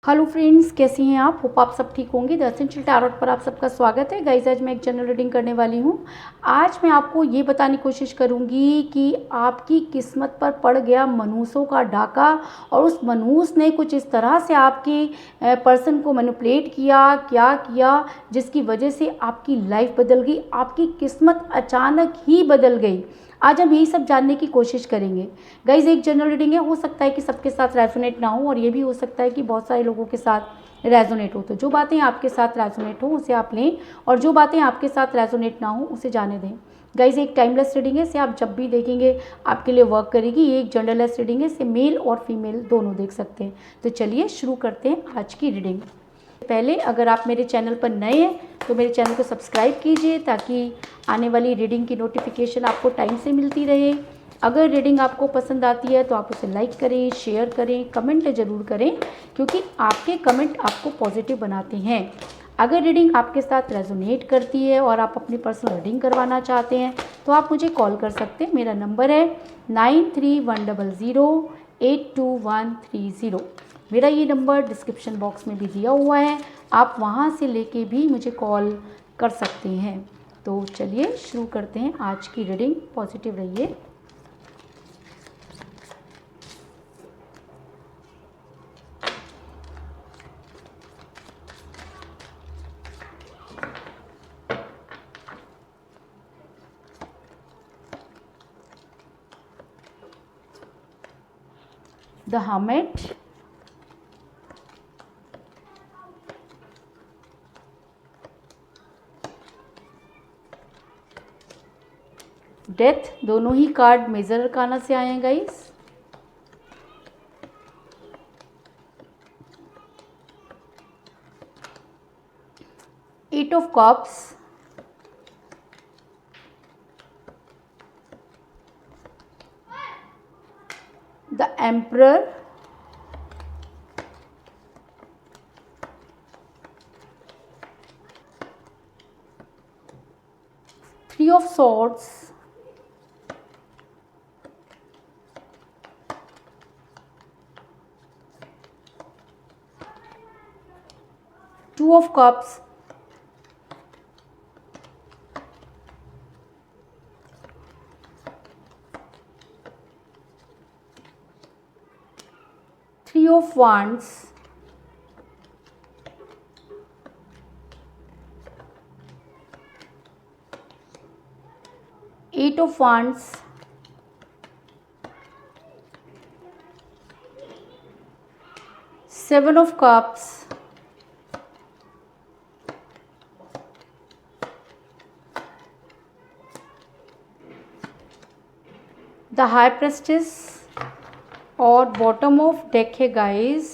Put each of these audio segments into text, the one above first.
Hello friends, कैसी हैं आप? होप आप सब ठीक होंगे। द एसेंशियल टैरोट पर आप सबका स्वागत है। गाइस, आज मैं एक जनरल रीडिंग करने वाली हूँ। आज मैं आपको ये बताने की कोशिश करूँगी कि आपकी किस्मत पर पड़ गया मनहूसों का डाका और उस मनहूस ने कुछ इस तरह से आपकी पर्सन को मैनिपुलेट किया, क्या किया, जिसकी वजह से आपकी लाइफ बदल गई, आपकी किस्मत अचानक ही बदल गई। आज हम यही सब जानने की कोशिश करेंगे। गाइज, एक जनरल रीडिंग है, हो सकता है कि सबके साथ रेजोनेट ना हो और ये भी हो सकता है कि बहुत सारे लोगों के साथ रेजोनेट हो। तो जो बातें आपके साथ रेजोनेट हो उसे आप लें और जो बातें आपके साथ रेजोनेट ना हो उसे जाने दें। गाइज, एक टाइमलेस रीडिंग है, इसे आप जब भी देखेंगे आपके लिए वर्क करेगी। ये एक जनरलेस रीडिंग है, इसे मेल और फीमेल दोनों देख सकते हैं। तो चलिए शुरू करते हैं आज की रीडिंग। पहले अगर आप मेरे चैनल पर नए हैं तो मेरे चैनल को सब्सक्राइब कीजिए ताकि आने वाली रीडिंग की नोटिफिकेशन आपको टाइम से मिलती रहे। अगर रीडिंग आपको पसंद आती है तो आप उसे लाइक करें, शेयर करें, कमेंट ज़रूर करें, क्योंकि आपके कमेंट आपको पॉजिटिव बनाते हैं। अगर रीडिंग आपके साथ रेजोनेट करती है और आप अपनी पर्सनल रीडिंग करवाना चाहते हैं तो आप मुझे कॉल कर सकते हैं। मेरा नंबर है 9310082130। मेरा ये नंबर डिस्क्रिप्शन बॉक्स में भी दिया हुआ है, आप वहाँ से लेके भी मुझे कॉल कर सकते हैं। तो चलिए शुरू करते हैं आज की रीडिंग। पॉजिटिव रहिए। द हर्मिट, डेथ, दोनों ही कार्ड मेजर अरकाना से आए हैं guys. Eight of cups, the emperor, three of swords, two of cups, three of wands, eight of wands, seven of cups, the high priestess और bottom of deck है guys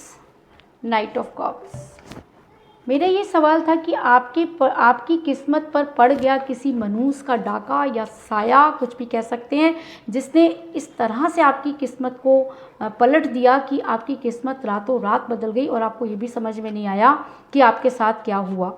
knight of cups. मेरा ये सवाल था कि आपकी किस्मत पर पड़ गया किसी मनहूस का डाका या साया, कुछ भी कह सकते हैं, जिसने इस तरह से आपकी किस्मत को पलट दिया कि आपकी किस्मत रातों रात बदल गई और आपको ये भी समझ में नहीं आया कि आपके साथ क्या हुआ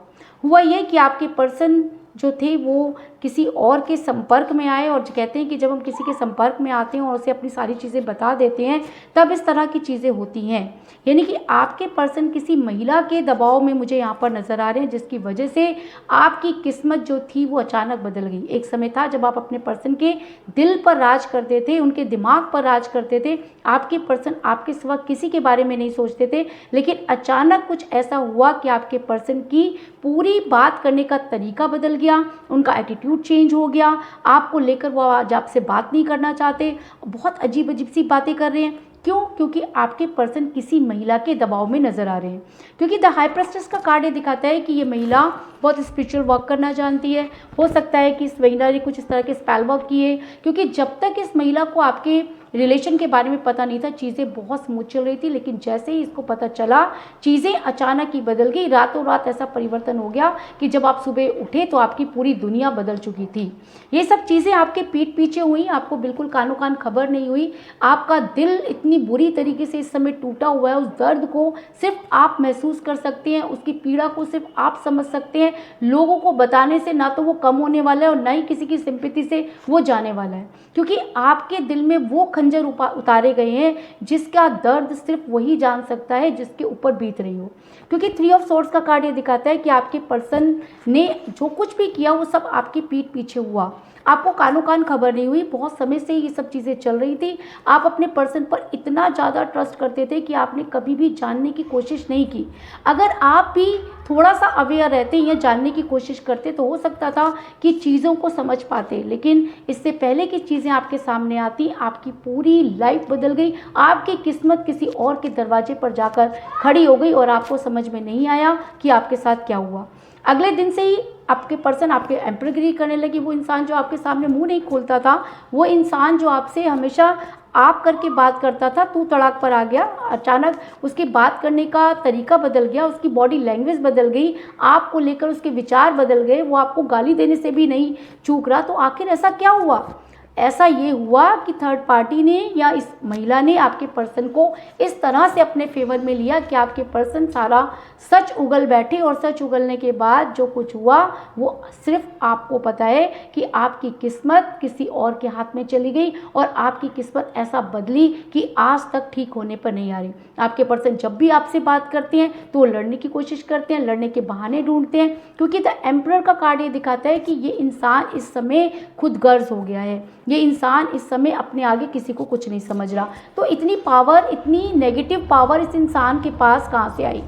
ये कि आपके पर्सन जो थे वो किसी और के संपर्क में आए। और कहते हैं कि जब हम किसी के संपर्क में आते हैं और उसे अपनी सारी चीज़ें बता देते हैं तब इस तरह की चीज़ें होती हैं। यानी कि आपके पर्सन किसी महिला के दबाव में मुझे यहाँ पर नज़र आ रहे हैं, जिसकी वजह से आपकी किस्मत जो थी वो अचानक बदल गई। एक समय था जब आप अपने पर्सन के दिल पर राज करते थे, उनके दिमाग पर राज करते थे, आपके पर्सन आपके सिवा किसी के बारे में नहीं सोचते थे। लेकिन अचानक कुछ ऐसा हुआ कि आपके पर्सन की पूरी बात करने का तरीका बदल गया, उनका एटीट्यूड चेंज हो गया, आपको लेकर वो आज आपसे बात नहीं करना चाहते, बहुत अजीब अजीब सी बातें कर रहे हैं। क्यों? क्योंकि आपके पर्सन किसी महिला के दबाव में नजर आ रहे हैं। क्योंकि द हाई प्रेस्टिस का कार्ड ये दिखाता है कि ये महिला बहुत स्पिरिचुअल वर्क करना जानती है। हो सकता है कि इस महिला ने कुछ इस तरह के स्पेल वर्क किए, क्योंकि जब तक इस महिला को आपके रिलेशन के बारे में पता नहीं था चीज़ें बहुत स्मूथ चल रही थी, लेकिन जैसे ही इसको पता चला चीज़ें अचानक ही बदल गई। रातों रात ऐसा परिवर्तन हो गया कि जब आप सुबह उठे तो आपकी पूरी दुनिया बदल चुकी थी। ये सब चीज़ें आपके पीठ पीछे हुई, आपको बिल्कुल कानों कान खबर नहीं हुई। आपका दिल इतनी बुरी तरीके से इस समय टूटा हुआ है, उस दर्द को सिर्फ आप महसूस कर सकते हैं, उसकी पीड़ा को सिर्फ आप समझ सकते हैं। लोगों को बताने से ना तो वो कम होने वाला है और ना ही किसी की सिंपैथी से वो जाने वाला है, क्योंकि आपके दिल में वो खंजर उतारे गए हैं, जिसका दर्द सिर्फ वही जान सकता है जिसके ऊपर बीत रही हो। क्योंकि 3 ऑफ सोर्ड्स का कार्ड ये दिखाता है कि आपके पर्सन ने जो कुछ भी किया वो सब आपकी पीठ पीछे हुआ, आपको कानों कान खबर नहीं हुई, बहुत समय से ये सब चीज़ें चल रही थी। आप अपने पर्सन पर इतना ज़्यादा ट्रस्ट करते थे कि आपने कभी भी जानने की कोशिश नहीं की। अगर आप भी थोड़ा सा अवेयर रहते या जानने की कोशिश करते तो हो सकता था कि चीज़ों को समझ पाते, लेकिन इससे पहले कि चीज़ें आपके सामने आती आपकी पूरी लाइफ बदल गई। आपकी किस्मत किसी और के दरवाजे पर जाकर खड़ी हो गई और आपको समझ में नहीं आया कि आपके साथ क्या हुआ। अगले दिन से ही आपके पर्सन आपके एम्परगिरी करने लगी। वो इंसान जो आपके सामने मुंह नहीं खोलता था, वो इंसान जो आपसे हमेशा आप करके बात करता था, तू तड़ाक पर आ गया। अचानक उसकी बात करने का तरीका बदल गया, उसकी बॉडी लैंग्वेज बदल गई, आपको लेकर उसके विचार बदल गए, वो आपको गाली देने से भी नहीं चूक रहा। तो आखिर ऐसा क्या हुआ? ऐसा ये हुआ कि थर्ड पार्टी ने या इस महिला ने आपके पर्सन को इस तरह से अपने फेवर में लिया कि आपके पर्सन सारा सच उगल बैठे, और सच उगलने के बाद जो कुछ हुआ वो सिर्फ आपको पता है कि आपकी किस्मत किसी और के हाथ में चली गई और आपकी किस्मत ऐसा बदली कि आज तक ठीक होने पर नहीं आ रही। आपके पर्सन जब भी आपसे बात करते हैं तो वो लड़ने की कोशिश करते हैं, लड़ने के बहाने ढूंढते हैं, क्योंकि द एम्परर का कार्ड ये दिखाता है कि ये इंसान इस समय खुद गर्ज हो गया है, ये इंसान इस समय अपने आगे किसी को कुछ नहीं समझ रहा। तो इतनी पावर, इतनी नेगेटिव पावर इस इंसान के पास कहाँ से आई?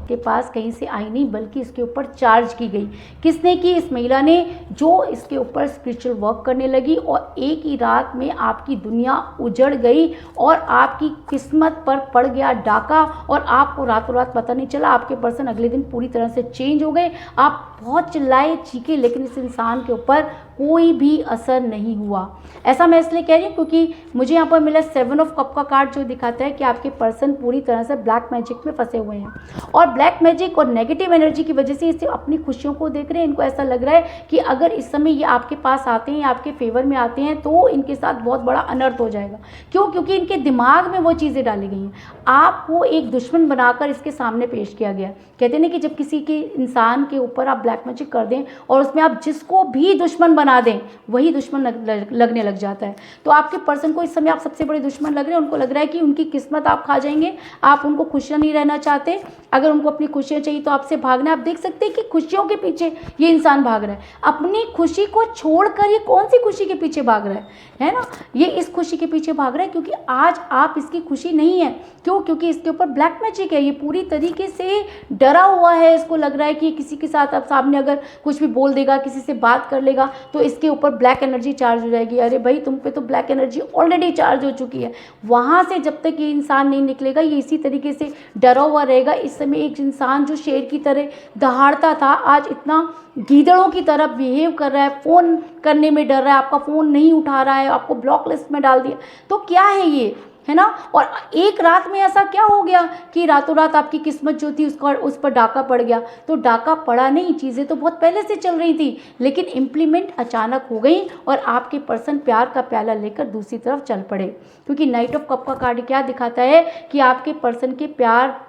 के पास कहीं से आई नहीं, बल्कि इसके ऊपर चार्ज की गई। किसने की? इस महिला ने, जो इसके ऊपर स्पिरिचुअल वर्क करने लगी और एक ही रात में आपकी दुनिया उजड़ गई और आपकी किस्मत पर पड़ गया डाका और आपको रातों रात पता नहीं चला। आपके पर्सन अगले दिन पूरी तरह से चेंज हो गए। आप बहुत चिल्लाए चीखे, लेकिन इस इंसान के ऊपर कोई भी असर नहीं हुआ। ऐसा मैं इसलिए कह रही हूँ क्योंकि मुझे यहाँ पर मिला 7 ऑफ कप का कार्ड, जो दिखाता है कि आपके पर्सन पूरी तरह से ब्लैक मैजिक में फंसे हुए हैं और ब्लैक मैजिक और नेगेटिव एनर्जी की वजह से इसे अपनी खुशियों को देख रहे हैं। इनको ऐसा लग रहा है कि अगर इस समय ये आपके पास आते हैं, आपके फेवर में आते हैं, तो इनके साथ बहुत बड़ा अनर्थ हो जाएगा। क्यों? क्योंकि इनके दिमाग में वो चीज़ें डाली गई हैं। आपको एक दुश्मन बनाकर इसके सामने पेश किया गया। कहते हैं कि जब किसी के इंसान के ऊपर आप ब्लैक मैजिक कर दें और उसमें आप जिसको भी दुश्मन बना दें, वही दुश्मन लगने लग जाता है। तो आपके पर्सन को इस समय आप सबसे बड़े दुश्मन लग रहे हैं। उनको लग रहा है कि उनकी किस्मत आप खा जाएंगे, आप उनको खुशियाँ नहीं रहना चाहते। अगर उनको अपनी खुशियाँ चाहिए तो आपसे भागना है। आप देख सकते हैं कि खुशियों के पीछे ये इंसान भाग रहा है। अपनी खुशी को छोड़कर ये कौन सी खुशी के पीछे भाग रहा है ना? ये इस खुशी के पीछे भाग रहा है क्योंकि आज आप इसकी खुशी नहीं है। क्यों? क्योंकि इसके ऊपर ब्लैक मैजिक है। ये पूरी तरीके से डरा हुआ है। इसको लग रहा है कि किसी के साथ आप सामने अगर कुछ भी बोल देगा, किसी से बात कर लेगा, तो इसके ऊपर ब्लैक एनर्जी चार्ज हो जाएगी। अरे भाई, तुम पे तो ब्लैक एनर्जी ऑलरेडी चार्ज हो चुकी है। वहाँ से जब तक ये इंसान नहीं निकलेगा, ये इसी तरीके से डरा हुआ रहेगा। इस समय एक इंसान जो शेर की तरह दहाड़ता था, आज इतना गीदड़ों की तरह बिहेव कर रहा है, फ़ोन करने में डर रहा है, आपका फ़ोन नहीं उठा रहा है, आपको ब्लॉक लिस्ट में डाल दिया। तो क्या है ये, है ना? और एक रात में ऐसा क्या हो गया कि रातों रात आपकी किस्मत जो थी उस पर डाका पड़ गया? तो डाका पड़ा नहीं, चीज़ें तो बहुत पहले से चल रही थी, लेकिन इम्प्लीमेंट अचानक हो गई और आपके पर्सन प्यार का प्याला लेकर दूसरी तरफ चल पड़े। क्योंकि नाइट ऑफ कप का कार्ड क्या दिखाता है कि आपके पर्सन के प्यार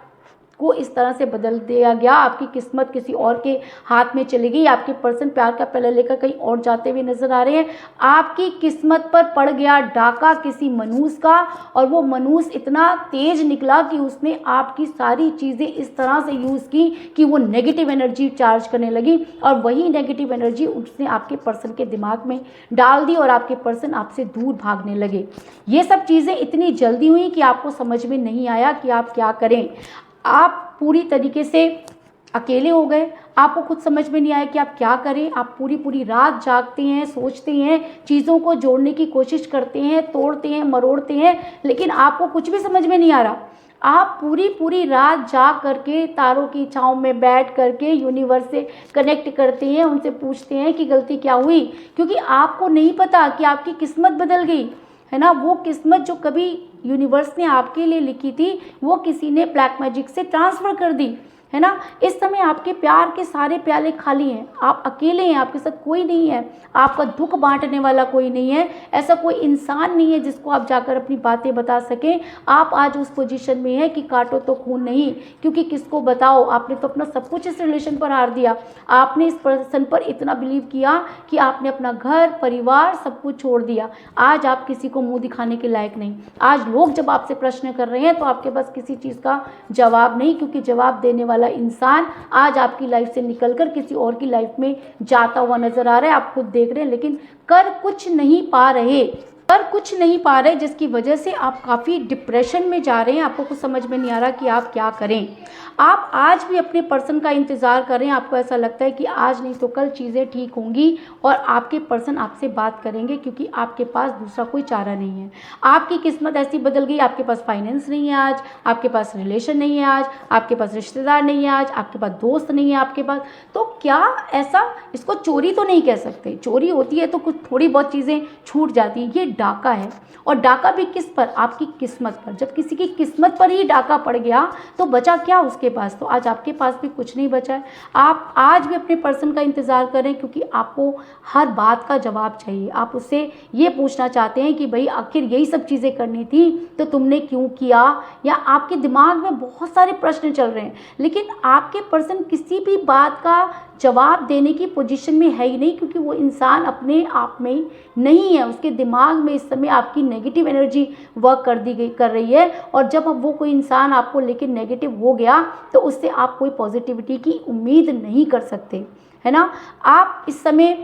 को इस तरह से बदल दिया गया, आपकी किस्मत किसी और के हाथ में चली गई। आपके पर्सन प्यार का प्याला लेकर कहीं और जाते हुए नजर आ रहे हैं। आपकी किस्मत पर पड़ गया डाका किसी मनूस का, और वो मनूस इतना तेज निकला कि उसने आपकी सारी चीज़ें इस तरह से यूज़ की कि वो नेगेटिव एनर्जी चार्ज करने लगी, और वही नेगेटिव एनर्जी उसने आपके पर्सन के दिमाग में डाल दी और आपके पर्सन आपसे दूर भागने लगे। ये सब चीज़ें इतनी जल्दी हुई कि आपको समझ में नहीं आया कि आप क्या करें। आप पूरी तरीके से अकेले हो गए, आपको खुद समझ में नहीं आया कि आप क्या करें। आप पूरी पूरी रात जागते हैं, सोचते हैं, चीज़ों को जोड़ने की कोशिश करते हैं, तोड़ते हैं, मरोड़ते हैं, लेकिन आपको कुछ भी समझ में नहीं आ रहा। आप पूरी पूरी रात जाग करके तारों की छाँव में बैठ करके यूनिवर्स से कनेक्ट करते हैं, उनसे पूछते हैं कि गलती क्या हुई, क्योंकि आपको नहीं पता कि आपकी किस्मत बदल गई, है ना? वो किस्मत जो कभी यूनिवर्स ने आपके लिए लिखी थी, वो किसी ने ब्लैक मैजिक से ट्रांसफ़र कर दी, है ना। इस समय आपके प्यार के सारे प्याले खाली हैं, आप अकेले हैं, आपके साथ कोई नहीं है, आपका दुख बांटने वाला कोई नहीं है, ऐसा कोई इंसान नहीं है जिसको आप जाकर अपनी बातें बता सकें। आप आज उस पोजीशन में हैं कि काटो तो खून नहीं, क्योंकि किसको बताओ, आपने तो अपना सब कुछ इस रिलेशन पर हार दिया। आपने इस पर्सन पर इतना बिलीव किया कि आपने अपना घर परिवार सब कुछ छोड़ दिया। आज आप किसी को मुंह दिखाने के लायक नहीं। आज लोग जब आपसे प्रश्न कर रहे हैं तो आपके पास किसी चीज़ का जवाब नहीं, क्योंकि जवाब देने वाला इंसान आज आपकी लाइफ से निकलकर किसी और की लाइफ में जाता हुआ नजर आ रहा है। आप खुद देख रहे हैं, लेकिन कर कुछ नहीं पा रहे, जिसकी वजह से आप काफ़ी डिप्रेशन में जा रहे हैं। आपको कुछ समझ में नहीं आ रहा कि आप क्या करें। आप आज भी अपने पर्सन का इंतज़ार कर रहे हैं, आपको ऐसा लगता है कि आज नहीं तो कल चीज़ें ठीक होंगी और आपके पर्सन आपसे बात करेंगे, क्योंकि आपके पास दूसरा कोई चारा नहीं है। आपकी किस्मत ऐसी बदल गई, आपके पास फाइनेंस नहीं है आज, आपके पास रिलेशन नहीं है आज, आपके पास रिश्तेदार नहीं है आज, आपके पास दोस्त नहीं है आपके पास। तो क्या ऐसा, इसको चोरी तो नहीं कह सकते, चोरी होती है तो कुछ थोड़ी बहुत चीज़ें छूट जाती हैं, ये डाका है। और डाका भी किस पर? आपकी किस्मत पर। जब किसी की किस्मत पर ही डाका पड़ गया तो बचा क्या उसके पास? तो आज आपके पास भी कुछ नहीं बचा है। आप आज भी अपने पर्सन का इंतज़ार करें, क्योंकि आपको हर बात का जवाब चाहिए। आप उससे ये पूछना चाहते हैं कि भाई आखिर यही सब चीज़ें करनी थी तो तुमने क्यों किया, या आपके दिमाग में बहुत सारे प्रश्न चल रहे हैं, लेकिन आपके पर्सन किसी भी बात का जवाब देने की पोजीशन में है ही नहीं, क्योंकि वो इंसान अपने आप में नहीं है। उसके दिमाग में इस समय आपकी नेगेटिव एनर्जी वर्क कर रही है, और जब अब वो कोई इंसान आपको लेकर नेगेटिव हो गया तो उससे आप कोई पॉजिटिविटी की उम्मीद नहीं कर सकते, है ना। आप इस समय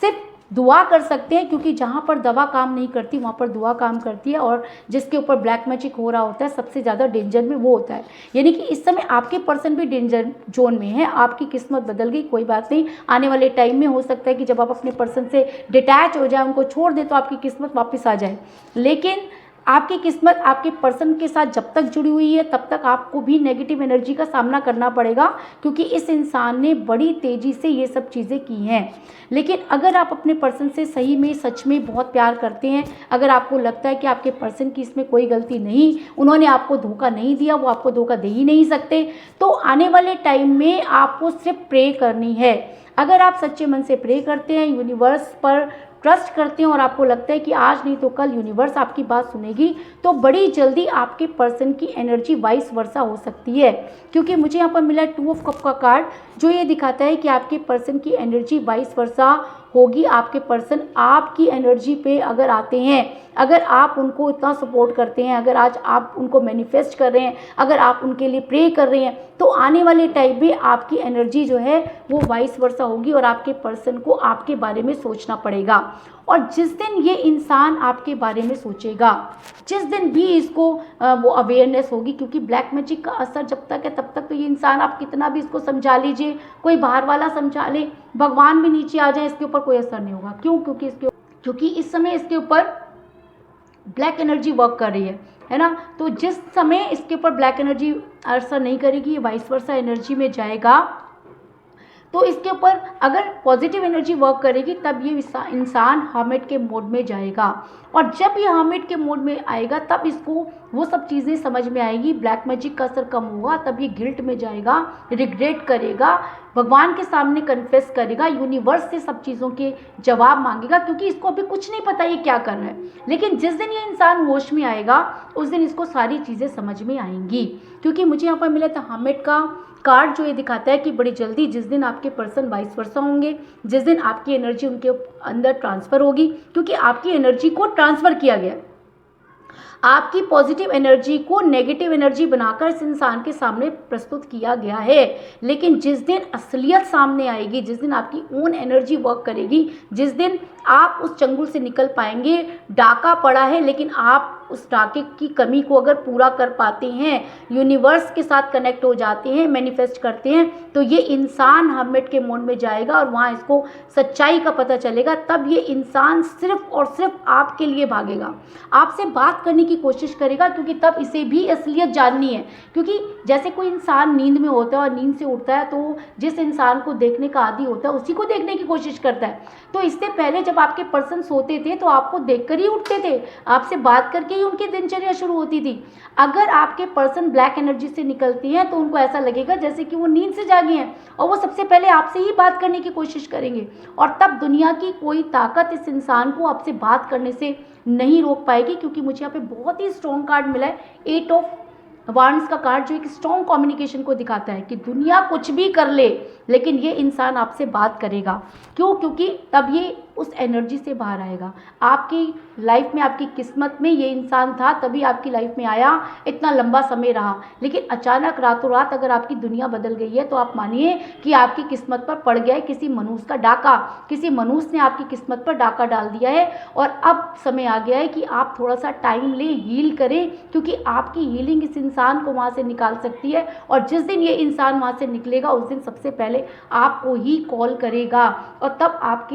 सिर्फ दुआ कर सकते हैं, क्योंकि जहाँ पर दवा काम नहीं करती वहाँ पर दुआ काम करती है, और जिसके ऊपर ब्लैक मैजिक हो रहा होता है सबसे ज़्यादा डेंजर में वो होता है। यानी कि इस समय आपके पर्सन भी डेंजर जोन में है। आपकी किस्मत बदल गई, कोई बात नहीं, आने वाले टाइम में हो सकता है कि जब आप अपने पर्सन से डिटैच हो जाए, उनको छोड़ दें, तो आपकी किस्मत वापस आ जाए। लेकिन आपकी किस्मत आपके पर्सन के साथ जब तक जुड़ी हुई है तब तक आपको भी नेगेटिव एनर्जी का सामना करना पड़ेगा, क्योंकि इस इंसान ने बड़ी तेज़ी से ये सब चीज़ें की हैं। लेकिन अगर आप अपने पर्सन से सही में सच में बहुत प्यार करते हैं, अगर आपको लगता है कि आपके पर्सन की इसमें कोई गलती नहीं, उन्होंने आपको धोखा नहीं दिया, वो आपको धोखा दे ही नहीं सकते, तो आने वाले टाइम में आपको सिर्फ प्रे करनी है। अगर आप सच्चे मन से प्रे करते हैं, यूनिवर्स पर ट्रस्ट करते हैं, और आपको लगता है कि आज नहीं तो कल यूनिवर्स आपकी बात सुनेगी, तो बड़ी जल्दी आपके पर्सन की एनर्जी वाइस वर्सा हो सकती है। क्योंकि मुझे यहाँ पर मिला 2 ऑफ कप का कार्ड, जो ये दिखाता है कि आपके पर्सन की एनर्जी वाइस वर्सा होगी। आपके पर्सन आपकी एनर्जी पे अगर आते हैं, अगर आप उनको इतना सपोर्ट करते हैं, अगर आज आप उनको मैनिफेस्ट कर रहे हैं, अगर आप उनके लिए प्रे कर रहे हैं, तो आने वाले टाइम में आपकी एनर्जी जो है वो वाइस वर्सा होगी, और आपके पर्सन को आपके बारे में सोचना पड़ेगा। और जिस दिन ये इंसान आपके बारे में सोचेगा, जिस दिन भी इसको वो अवेयरनेस होगी, क्योंकि ब्लैक मैजिक का असर जब तक है तब तक तो ये इंसान, आप कितना भी इसको समझा लीजिए, कोई बाहर वाला समझा ले, भगवान भी नीचे आ जाए, इसके ऊपर कोई असर नहीं होगा। क्यों? क्योंकि इस समय इसके ऊपर ब्लैक एनर्जी वर्क कर रही है ना। तो जिस समय इसके ऊपर ब्लैक एनर्जी असर नहीं करेगी, वाइस वर्सा एनर्जी में जाएगा, तो इसके ऊपर अगर पॉजिटिव एनर्जी वर्क करेगी तब ये इंसान हर्मिट के मोड में जाएगा। और जब ये हर्मिट के मोड में आएगा तब इसको वो सब चीज़ें समझ में आएगी, ब्लैक मैजिक का असर कम होगा, तब ये गिल्ट में जाएगा, रिग्रेट करेगा, भगवान के सामने कन्फेस करेगा, यूनिवर्स से सब चीज़ों के जवाब मांगेगा, क्योंकि इसको अभी कुछ नहीं पता ये क्या कर रहा है। लेकिन जिस दिन ये इंसान होश में आएगा उस दिन इसको सारी चीज़ें समझ में आएंगी। क्योंकि मुझे यहाँ पर मिला था हर्मिट का कार्ड, जो ये दिखाता है कि बड़ी जल्दी जिस दिन आपके पर्सन वाइस वर्सा होंगे, जिस दिन आपकी एनर्जी उनके अंदर ट्रांसफ़र होगी, क्योंकि आपकी एनर्जी को ट्रांसफ़र किया गया, आपकी पॉजिटिव एनर्जी को नेगेटिव एनर्जी बनाकर इस इंसान के सामने प्रस्तुत किया गया है। लेकिन जिस दिन असलियत सामने आएगी, जिस दिन आपकी ओन एनर्जी वर्क करेगी, जिस दिन आप उस चंगुल से निकल पाएंगे, डाका पड़ा है लेकिन आप उस डाके की कमी को अगर पूरा कर पाते हैं, यूनिवर्स के साथ कनेक्ट हो जाते हैं, मैनिफेस्ट करते हैं, तो ये इंसान हर्मिट के मोड में जाएगा और वहाँ इसको सच्चाई का पता चलेगा। तब ये इंसान सिर्फ और सिर्फ आपके लिए भागेगा, आपसे बात करने की कोशिश करेगा, क्योंकि तब इसे भी असलियत जाननी है। क्योंकि जैसे कोई इंसान नींद में होता है और नींद से उठता है तो जिस इंसान को देखने का आदी होता है उसी को देखने की कोशिश करता है। तो इससे पहले जब आपके पर्सन सोते थे तो आपको देखकर ही उठते थे, आपसे बात करके ही उनकी दिनचर्या शुरू होती थी। अगर आपके पर्सन ब्लैक एनर्जी से निकलती हैं तो उनको ऐसा लगेगा जैसे कि वो नींद से जागे हैं और वो सबसे पहले आपसे ही बात करने की कोशिश करेंगे, और तब दुनिया की कोई ताकत इस इंसान को आपसे बात करने से नहीं रोक पाएगी, क्योंकि मुझे यहाँ पे बहुत ही स्ट्रॉन्ग कार्ड मिला है, 8 ऑफ वांड्स का कार्ड, जो एक स्ट्रॉन्ग कम्युनिकेशन को दिखाता है कि दुनिया कुछ भी कर ले लेकिन ये इंसान आपसे बात करेगा। क्यों? क्योंकि तब ये उस एनर्जी से बाहर आएगा। आपकी लाइफ में, आपकी किस्मत में ये इंसान था, तभी आपकी लाइफ में आया, इतना लंबा समय रहा, लेकिन अचानक रातों रात अगर आपकी दुनिया बदल गई है तो आप मानिए कि आपकी किस्मत पर पड़ गया है किसी मनुष्य का डाका। किसी मनुष्य ने आपकी किस्मत पर डाका डाल दिया है और अब समय आ गया है कि आप थोड़ा सा टाइम लें, हील करें, क्योंकि आपकी हीलिंग इस इंसान को वहाँ से निकाल सकती है। और जिस दिन ये इंसान वहाँ से निकलेगा उस दिन सबसे पहले आपको ही कॉल करेगा, और तब आप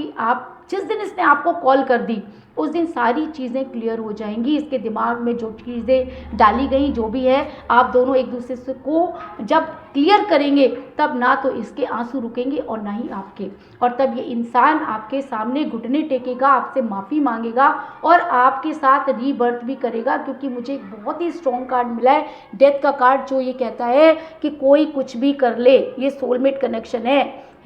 जिस दिन इसने आपको कॉल कर दी उस दिन सारी चीज़ें क्लियर हो जाएंगी। इसके दिमाग में जो चीज़ें डाली गई, जो भी है, आप दोनों एक दूसरे से को जब क्लियर करेंगे तब ना तो इसके आंसू रुकेंगे और ना ही आपके, और तब ये इंसान आपके सामने घुटने टेकेगा, आपसे माफ़ी मांगेगा और आपके साथ रीबर्थ भी करेगा। क्योंकि मुझे एक बहुत ही स्ट्रॉन्ग कार्ड मिला है, डेथ का कार्ड, जो ये कहता है कि कोई कुछ भी कर ले, ये सोलमेट कनेक्शन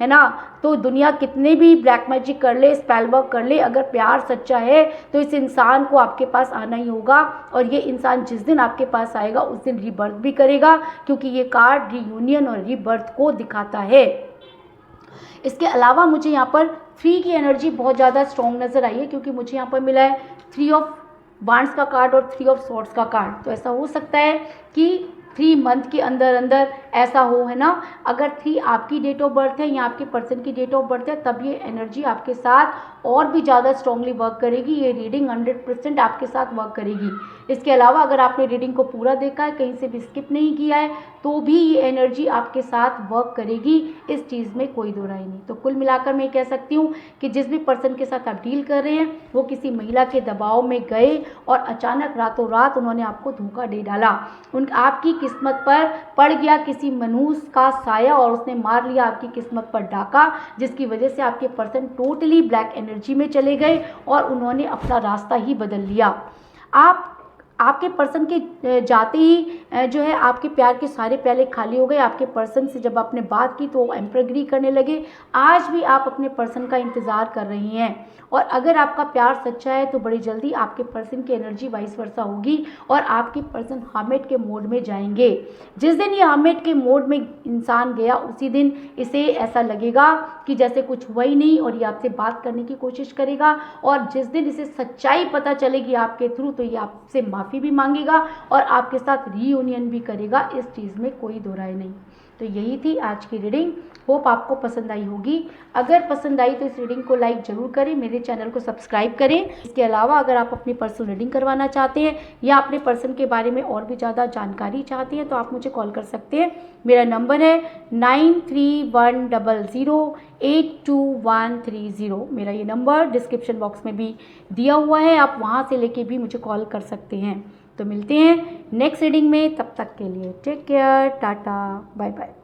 है ना। तो दुनिया कितने भी ब्लैक मैजिक कर ले, स्पेल वर्क कर ले, अगर प्यार सच्चा है तो इस इंसान को आपके पास आना ही होगा, और ये इंसान जिस दिन आपके पास आएगा उस दिन रीबर्थ भी करेगा, क्योंकि ये कार्ड रीयूनियन और रीबर्थ को दिखाता है। इसके अलावा मुझे यहाँ पर 3 की एनर्जी बहुत ज़्यादा स्ट्रॉन्ग नज़र आई है, क्योंकि मुझे यहाँ पर मिला है 3 ऑफ वांड्स का कार्ड और 3 ऑफ स्वॉर्ड्स का कार्ड। तो ऐसा हो सकता है कि 3 मंथ के अंदर अंदर ऐसा हो, है ना। अगर 3 आपकी डेट ऑफ बर्थ है या आपके पर्सन की डेट ऑफ बर्थ है तब ये एनर्जी आपके साथ और भी ज़्यादा स्ट्रांगली वर्क करेगी। ये रीडिंग 100% आपके साथ वर्क करेगी। इसके अलावा अगर आपने रीडिंग को पूरा देखा है, कहीं से भी स्किप नहीं किया है, तो भी ये एनर्जी आपके साथ वर्क करेगी, इस चीज़ में कोई दो राय नहीं। तो कुल मिलाकर मैं कह सकती हूँ कि जिस भी पर्सन के साथ आप डील कर रहे हैं वो किसी महिला के दबाव में गए और अचानक रातों रात उन्होंने आपको धोखा दे डाला। आपकी किस्मत पर पड़ गया किसी मनुष्य का साया और उसने मार लिया आपकी किस्मत पर डाका, जिसकी वजह से आपके पर्सन टोटली ब्लैक एनर्जी में चले गए और उन्होंने अपना रास्ता ही बदल लिया। आपके पर्सन के जाते ही जो है आपके प्यार के सारे प्याले खाली हो गए। आपके पर्सन से जब आपने बात की तो वो एम्प्रेगरी करने लगे। आज भी आप अपने पर्सन का इंतज़ार कर रही हैं, और अगर आपका प्यार सच्चा है तो बड़ी जल्दी आपके पर्सन की एनर्जी वाइस वर्सा होगी और आपके पर्सन हर्मिट के मोड में जाएंगे। जिस दिन ये हर्मिट के मोड में इंसान गया उसी दिन इसे ऐसा लगेगा कि जैसे कुछ हुआ ही नहीं, और ये आपसे बात करने की कोशिश करेगा, और जिस दिन इसे सच्चाई पता चलेगी आपके थ्रू तो ये आपसे माफ़ी भी मांगेगा और आपके साथ रीयूनियन भी करेगा। इस चीज़ में कोई दो राय नहीं। तो यही थी आज की रीडिंग। होप आपको पसंद आई होगी। अगर पसंद आई तो इस रीडिंग को लाइक ज़रूर करें, मेरे चैनल को सब्सक्राइब करें। इसके अलावा अगर आप अपनी पर्सनल रीडिंग करवाना चाहते हैं या अपने पर्सन के बारे में और भी ज़्यादा जानकारी चाहते हैं तो आप मुझे कॉल कर सकते हैं। मेरा नंबर है 9310082130। मेरा ये नंबर डिस्क्रिप्शन बॉक्स में भी दिया हुआ है, आप वहाँ से लेके भी मुझे कॉल कर सकते हैं। तो मिलते हैं नेक्स्ट रीडिंग में, तब तक के लिए take care, tata, bye bye.